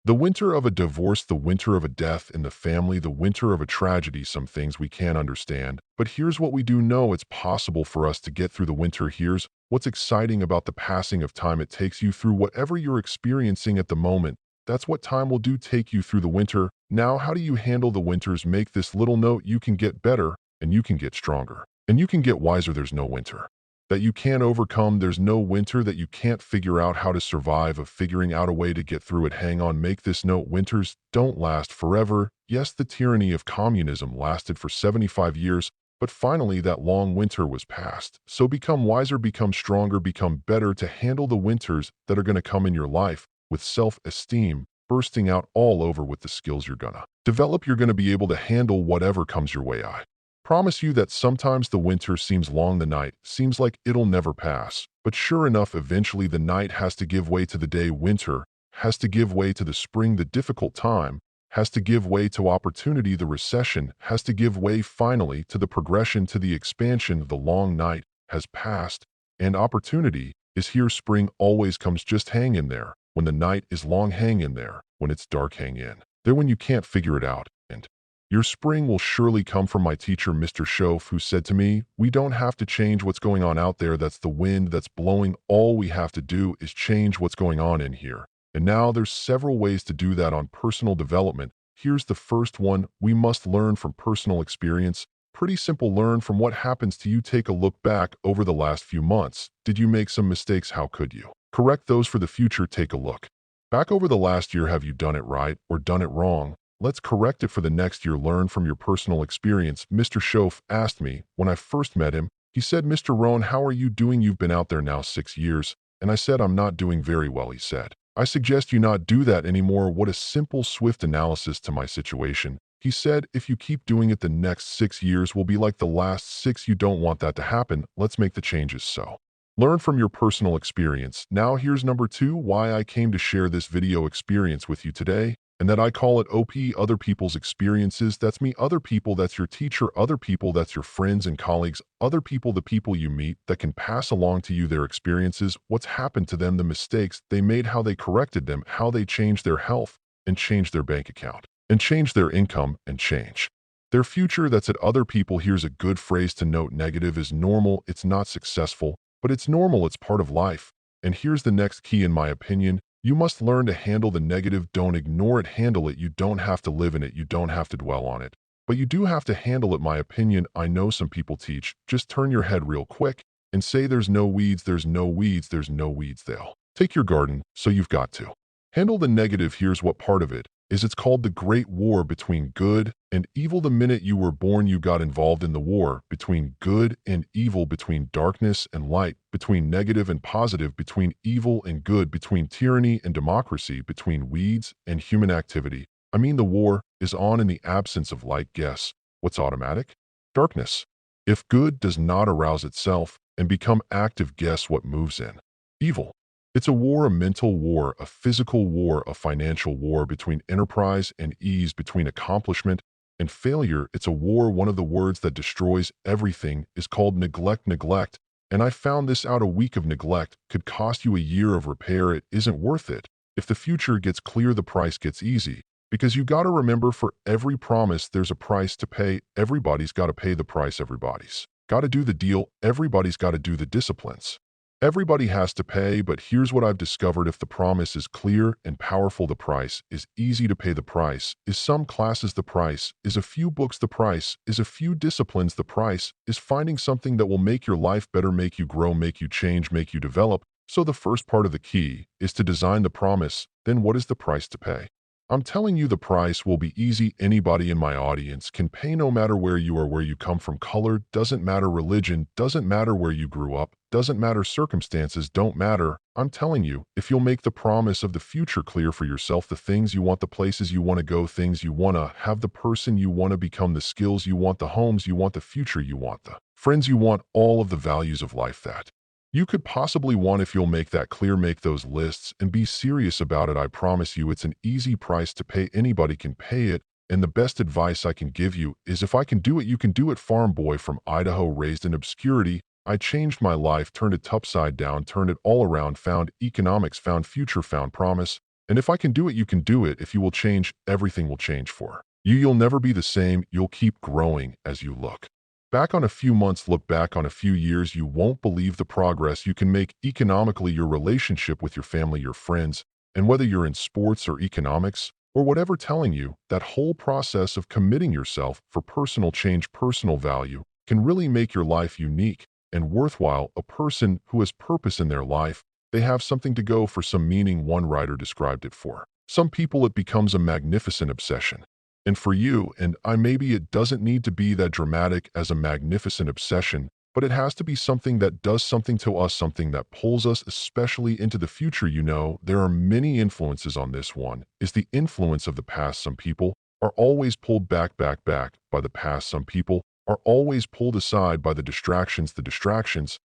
The winter of a divorce, the winter of a death in the family, the winter of a tragedy, some things we can't understand. But here's what we do know: it's possible for us to get through the winter. Here's what's exciting about the passing of time: it takes you through whatever you're experiencing at the moment. That's what time will do, take you through the winter. Now, how do you handle the winters? Make this little note: you can get better, and you can get stronger, and you can get wiser. There's no winter that you can't overcome. There's no winter that you can't figure out how to survive, of figuring out a way to get through it. Hang on, make this note: winters don't last forever. Yes, the tyranny of communism lasted for 75 years, but finally that long winter was past. So become wiser, become stronger, become better to handle the winters that are going to come in your life, with self-esteem bursting out all over, with the skills you're gonna develop. You're going to be able to handle whatever comes your way. I promise you that sometimes the winter seems long, the night seems like it'll never pass. But sure enough, eventually the night has to give way to the day. Winter has to give way to the spring. The difficult time has to give way to opportunity. The recession has to give way finally to the progression, to the expansion. The long night has passed and opportunity is here. Spring always comes. Just hang in there. When the night is long, hang in there. When it's dark, hang in there. When you can't figure it out, and your spring will surely come. From my teacher, Mr. Schoaf, who said to me, we don't have to change what's going on out there. That's the wind that's blowing. All we have to do is change what's going on in here. And now there's several ways to do that on personal development. Here's the first one: we must learn from personal experience. Pretty simple. Learn from what happens to you. Take a look back over the last few months. Did you make some mistakes? How could you correct those for the future? Take a look back over the last year. Have you done it right or done it wrong? Let's correct it for the next year. Learn from your personal experience. Mr. Schoaf asked me when I first met him. He said, Mr. Rohn, how are you doing? You've been out there now 6 years. And I said, I'm not doing very well. He said, I suggest you not do that anymore. What a simple, swift analysis to my situation. He said, if you keep doing it, the next 6 years will be like the last 6. You don't want that to happen. Let's make the changes. So learn from your personal experience. Now here's number 2, why I came to share this video experience with you today. And that I call it OP, other people's experiences. That's me. Other people, that's your teacher. Other people, that's your friends and colleagues. Other people, the people you meet that can pass along to you their experiences, what's happened to them, the mistakes they made, how they corrected them, how they changed their health and changed their bank account and changed their income and change their future. That's it. Other people. Here's a good phrase to note: negative is normal. It's not successful, but it's normal. It's part of life. And here's the next key, in my opinion: you must learn to handle the negative. Don't ignore it. Handle it. You don't have to live in it. You don't have to dwell on it. But you do have to handle it. My opinion, I know some people teach, just turn your head real quick and say there's no weeds, there's no weeds, there's no weeds. They'll take your garden, so you've got to handle the negative. Here's what part of it is: it's called the Great War between good and evil. The minute you were born, you got involved in the war between good and evil, between darkness and light, between negative and positive, between evil and good, between tyranny and democracy, between weeds and human activity. I mean, the war is on in the absence of light. Guess what's automatic? Darkness. If good does not arouse itself and become active, guess what moves in? Evil. It's a war, a mental war, a physical war, a financial war, between enterprise and ease, between accomplishment and failure. It's a war. One of the words that destroys everything is called neglect. Neglect. And I found this out: a week of neglect could cost you a year of repair. It isn't worth it. If the future gets clear, the price gets easy. Because you got to remember, for every promise, there's a price to pay. Everybody's got to pay the price. Everybody's got to do the deal. Everybody's got to do the disciplines. Everybody has to pay. But here's what I've discovered: if the promise is clear and powerful, the price is easy to pay. The price is some classes. The price is a few books. The price is a few disciplines. The price is finding something that will make your life better, make you grow, make you change, make you develop. So the first part of the key is to design the promise. Then what is the price to pay? I'm telling you, the price will be easy. Anybody in my audience can pay, no matter where you are, where you come from, color doesn't matter, religion doesn't matter, where you grew up doesn't matter, circumstances don't matter. I'm telling you, if you'll make the promise of the future clear for yourself, the things you want, the places you want to go, things you want to have, the person you want to become, the skills you want, the homes you want, the future you want, the friends you want, all of the values of life that you could possibly want, if you'll make that clear, make those lists and be serious about it, I promise you it's an easy price to pay. Anybody can pay it. And the best advice I can give you is, if I can do it, you can do it. Farm boy from Idaho, raised in obscurity. I changed my life, turned it upside down, turned it all around, found economics, found future, found promise, And if I can do it, you can do it. If you will change, everything will change for you. You'll never be the same. You'll keep growing as you look back on a few months, look back on a few years. You won't believe the progress you can make economically, your relationship with your family, your friends, and whether you're in sports or economics or whatever, telling you that whole process of committing yourself for personal change, personal value can really make your life unique and worthwhile. A person who has purpose in their life, they have something to go for, some meaning. One writer described it for some people, it becomes a magnificent obsession. And for you and I, maybe it doesn't need to be that dramatic as a magnificent obsession, but it has to be something that does something to us, something that pulls us especially into the future. You know, there are many influences on this. One is the influence of the past. Some people are always pulled back by the past. Some people are always pulled aside by the distractions.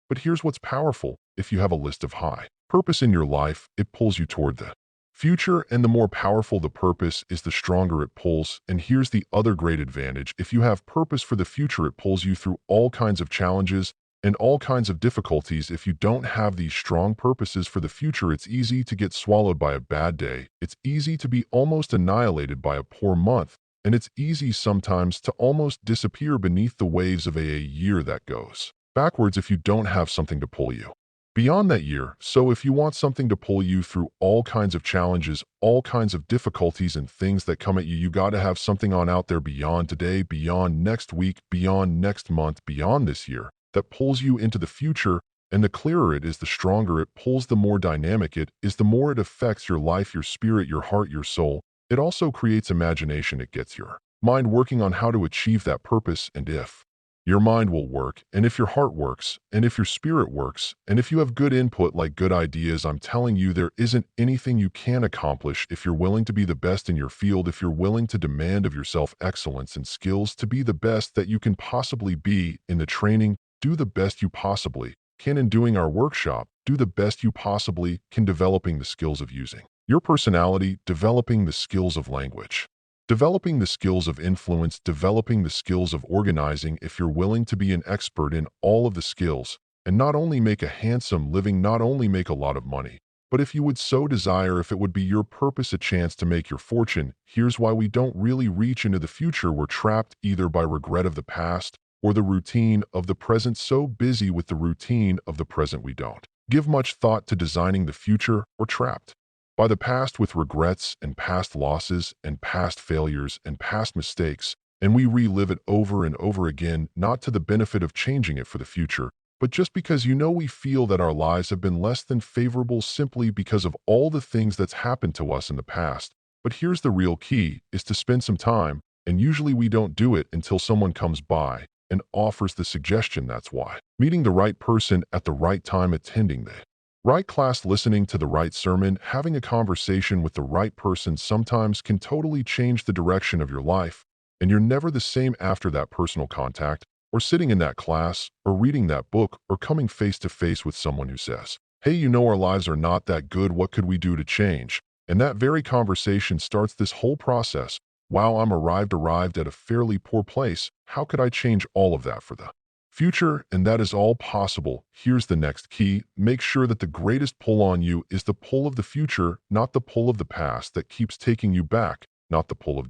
But here's what's powerful. If you have a list of high purpose in your life, it pulls you toward the future, and the more powerful the purpose is, the stronger it pulls. And here's the other great advantage. If you have purpose for the future, it pulls you through all kinds of challenges and all kinds of difficulties. If you don't have these strong purposes for the future, it's easy to get swallowed by a bad day. It's easy to be almost annihilated by a poor month. And it's easy sometimes to almost disappear beneath the waves of a year that goes backwards if you don't have something to pull you beyond that year. So if you want something to pull you through all kinds of challenges, all kinds of difficulties and things that come at you, you got to have something on out there beyond today, beyond next week, beyond next month, beyond this year, that pulls you into the future. And the clearer it is, the stronger it pulls, the more dynamic it is, the more it affects your life, your spirit, your heart, your soul. It also creates imagination. It gets your mind working on how to achieve that purpose. And if your mind will work, and if your heart works, and if your spirit works, and if you have good input like good ideas, I'm telling you, there isn't anything you can accomplish if you're willing to be the best in your field, if you're willing to demand of yourself excellence and skills to be the best that you can possibly be in the training. Do the best you possibly can in doing our workshop. Do the best you possibly can developing the skills of using your personality, developing the skills of language, developing the skills of influence, developing the skills of organizing. If you're willing to be an expert in all of the skills and not only make a handsome living, not only make a lot of money, but if you would so desire, if it would be your purpose, a chance to make your fortune. Here's why we don't really reach into the future. We're trapped either by regret of the past or the routine of the present. So busy with the routine of the present, we don't give much thought to designing the future, or trapped by the past with regrets and past losses and past failures and past mistakes, and we relive it over and over again, not to the benefit of changing it for the future, but just because, you know, we feel that our lives have been less than favorable simply because of all the things that's happened to us in the past. But here's the real key, is to spend some time, and usually we don't do it until someone comes by and offers the suggestion. That's why meeting the right person at the right time, attending the right class, listening to the right sermon, having a conversation with the right person sometimes can totally change the direction of your life, and you're never the same after that personal contact, or sitting in that class, or reading that book, or coming face to face with someone who says, "Hey, you know, our lives are not that good. What could we do to change?" And that very conversation starts this whole process. Wow, I'm arrived at a fairly poor place. How could I change all of that for the future? And that is all possible. Here's the next key. Make sure that the greatest pull on you is the pull of the future, not the pull of the past that keeps taking you back, not the pull of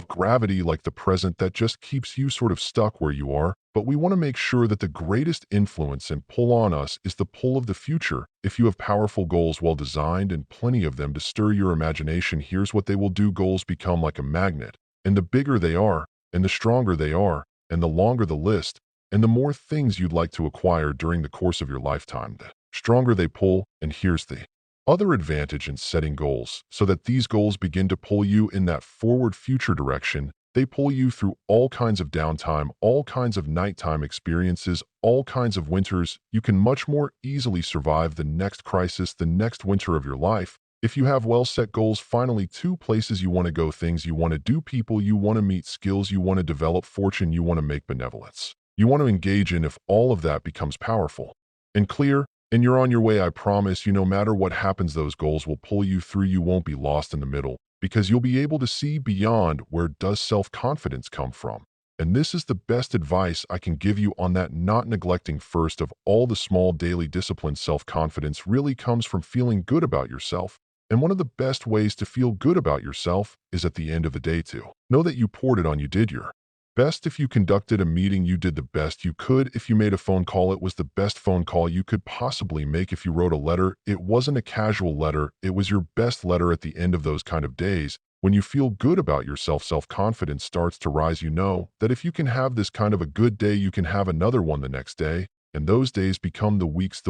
gravity like the present that just keeps you sort of stuck where you are. But we want to make sure that the greatest influence and pull on us is the pull of the future. If you have powerful goals, well designed, and plenty of them to stir your imagination, here's what they will do. Goals become like a magnet, and the bigger they are, and the stronger they are, and the longer the list, and the more things you'd like to acquire during the course of your lifetime, the stronger they pull. And here's the other advantage in setting goals, so that these goals begin to pull you in that forward future direction. They pull you through all kinds of downtime, all kinds of nighttime experiences, all kinds of winters. You can much more easily survive the next crisis, the next winter of your life, if you have well-set goals. Finally, 2 places you want to go, things you want to do, people you want to meet, skills you want to develop, fortune you want to make, benevolence you want to engage in. If all of that becomes powerful and clear, and you're on your way, I promise you, no matter what happens, those goals will pull you through. You won't be lost in the middle, because you'll be able to see beyond. Where does self-confidence come from? And this is the best advice I can give you on that: not neglecting first of all the small daily disciplines. Self-confidence really comes from feeling good about yourself, And one of the best ways to feel good about yourself is at the end of the day too. Know that you poured it on, you did your best. If you conducted a meeting, you did the best you could. If you made a phone call, it was the best phone call you could possibly make. If you wrote a letter, it wasn't a casual letter, it was your best letter. At the end of those kind of days, when you feel good about yourself, self-confidence starts to rise. You know that if you can have this kind of a good day, you can have another one the next day, and those days become the weeks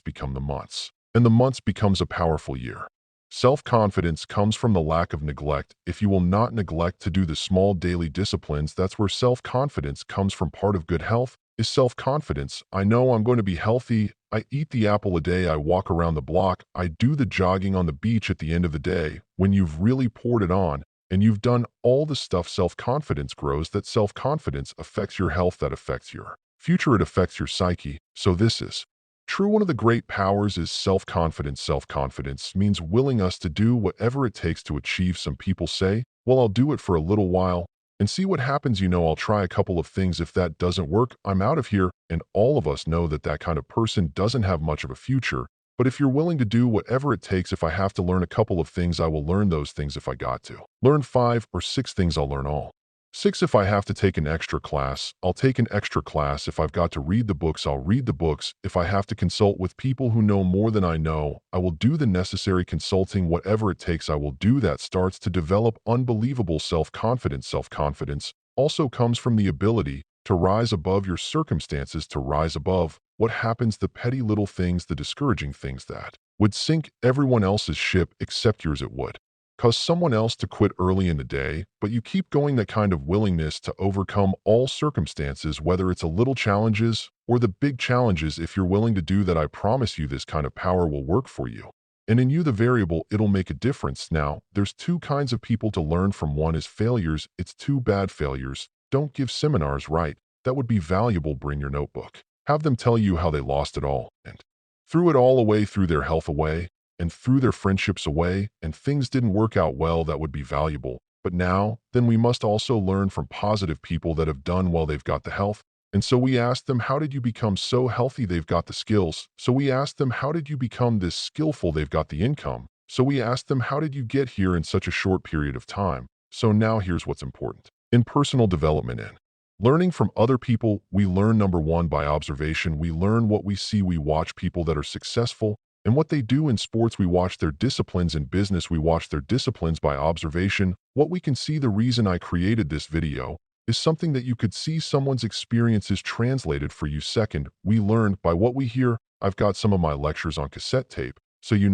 become the months, and the months becomes a powerful year. Self-confidence comes from the lack of neglect. If you will not neglect to do the small daily disciplines, that's where self-confidence comes from. Part of good health is self-confidence. I know I'm going to be healthy. I eat the apple a day. I walk around the block. I do the jogging on the beach. At the end of the day, when you've really poured it on and you've done all the stuff, self-confidence grows. That self-confidence affects your health. That affects your future. It affects your psyche. So this is true. One of the great powers is self-confidence. Self-confidence means willing us to do whatever it takes to achieve. Some people say, well, I'll do it for a little while and see what happens. I'll try a couple of things. If that doesn't work, I'm out of here. And all of us know that that kind of person doesn't have much of a future. But if you're willing to do whatever it takes, if I have to learn a couple of things, I will learn those things. If I got to learn 5 or 6 things, I'll learn all 6. If I have to take an extra class, I'll take an extra class. If I've got to read the books, I'll read the books. If I have to consult with people who know more than I know, I will do the necessary consulting. Whatever it takes, I will do that. Starts to develop unbelievable self-confidence. Self-confidence also comes from the ability to rise above your circumstances, to rise above what happens, the petty little things, the discouraging things that would sink everyone else's ship except yours. It would cause someone else to quit early in the day, but you keep going. That kind of willingness to overcome all circumstances, whether it's a little challenges or the big challenges, if you're willing to do that, I promise you this kind of power will work for you. And in you, the variable, it'll make a difference. Now, there's 2 kinds of people to learn from. One is failures. It's 2 bad failures. Don't give seminars, right? That would be valuable. Bring your notebook. Have them tell you how they lost it all and threw it all away, threw their health away, and threw their friendships away, and things didn't work out well. That would be valuable. But now, then we must also learn from positive people that have done well. They've got the health. And so we ask them, how did you become so healthy? They've got the skills. So we ask them, how did you become this skillful? They've got the income. So we ask them, how did you get here in such a short period of time? So now here's what's important. In personal development, in learning from other people, we learn, number 1, by observation. We learn what we see. We watch people that are successful and what they do. In sports, we watch their disciplines. In business, we watch their disciplines by observation. What we can see, the reason I created this video is something that you could see someone's experiences translated for you. Second, we learn by what we hear. I've got some of my lectures on cassette tape, so you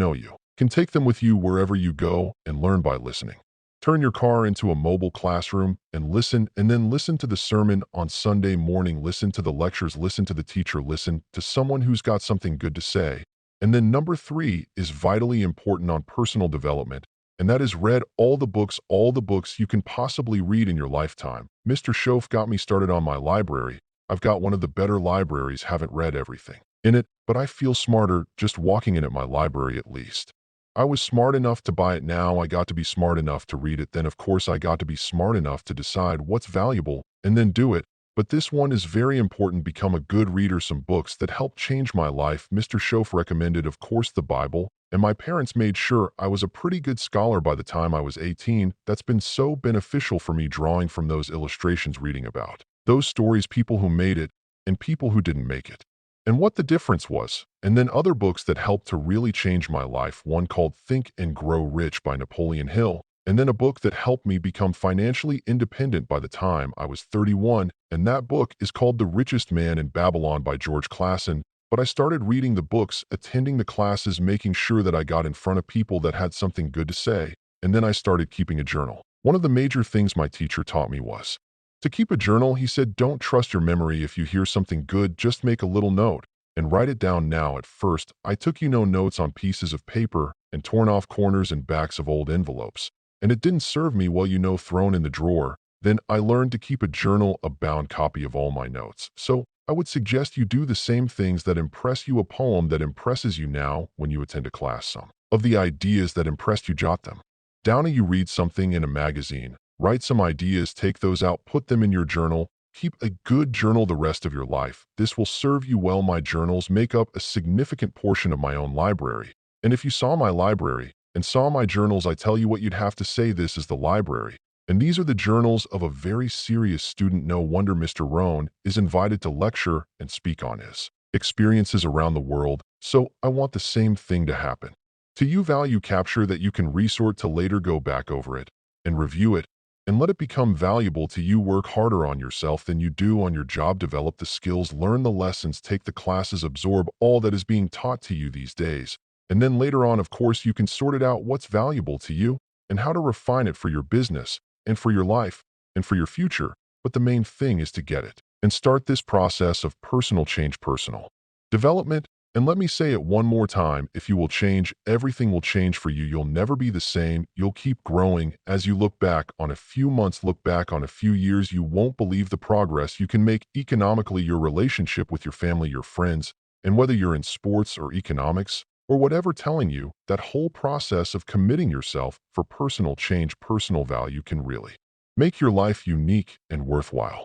can take them with you wherever you go and learn by listening. Turn your car into a mobile classroom and listen, and then listen to the sermon on Sunday morning. Listen to the lectures, listen to the teacher, listen to someone who's got something good to say. And then number 3 is vitally important on personal development, and that is read all the books you can possibly read in your lifetime. Mr. Schoaf got me started on my library. I've got one of the better libraries, haven't read everything in it, but I feel smarter just walking in at my library. At least I was smart enough to buy it. Now I got to be smart enough to read it. Then of course I got to be smart enough to decide what's valuable and then do it. But this one is very important. Become a good reader. Some books that helped change my life. Mr. Schoaf recommended, of course, the Bible, and my parents made sure I was a pretty good scholar by the time I was 18. That's been so beneficial for me, drawing from those illustrations, reading about those stories, people who made it and people who didn't make it, and what the difference was. And then other books that helped to really change my life. One called Think and Grow Rich by Napoleon Hill. And then a book that helped me become financially independent by the time I was 31, and that book is called The Richest Man in Babylon by George Clason. But I started reading the books, attending the classes, making sure that I got in front of people that had something good to say, and then I started keeping a journal. One of the major things my teacher taught me was to keep a journal. He said, don't trust your memory. If you hear something good, just make a little note and write it down. Now, at first, I took notes on pieces of paper and torn off corners and backs of old envelopes, and it didn't serve me well, thrown in the drawer. Then I learned to keep a journal, a bound copy of all my notes. So I would suggest you do the same things that impress you. A poem that impresses you now when you attend a class. Some of the ideas that impressed you, jot them down. You read something in a magazine, write some ideas, take those out, put them in your journal. Keep a good journal the rest of your life. This will serve you well. My journals make up a significant portion of my own library. And if you saw my library, and saw my journals, I tell you what, you'd have to say this is the library. And these are the journals of a very serious student. No wonder Mr. Rohn is invited to lecture and speak on his experiences around the world. So I want the same thing to happen. To you, value capture that you can resort to later, go back over it and review it and let it become valuable to you. Work harder on yourself than you do on your job. Develop the skills, learn the lessons, take the classes, absorb all that is being taught to you these days. And then later on, of course, you can sort it out what's valuable to you and how to refine it for your business and for your life and for your future. But the main thing is to get it and start this process of personal change, personal development. And let me say it one more time, if you will change, everything will change for you. You'll never be the same. You'll keep growing. As you look back on a few months, look back on a few years, you won't believe the progress you can make economically, your relationship with your family, your friends, and whether you're in sports or economics or whatever, telling you that whole process of committing yourself for personal change, personal value can really make your life unique and worthwhile.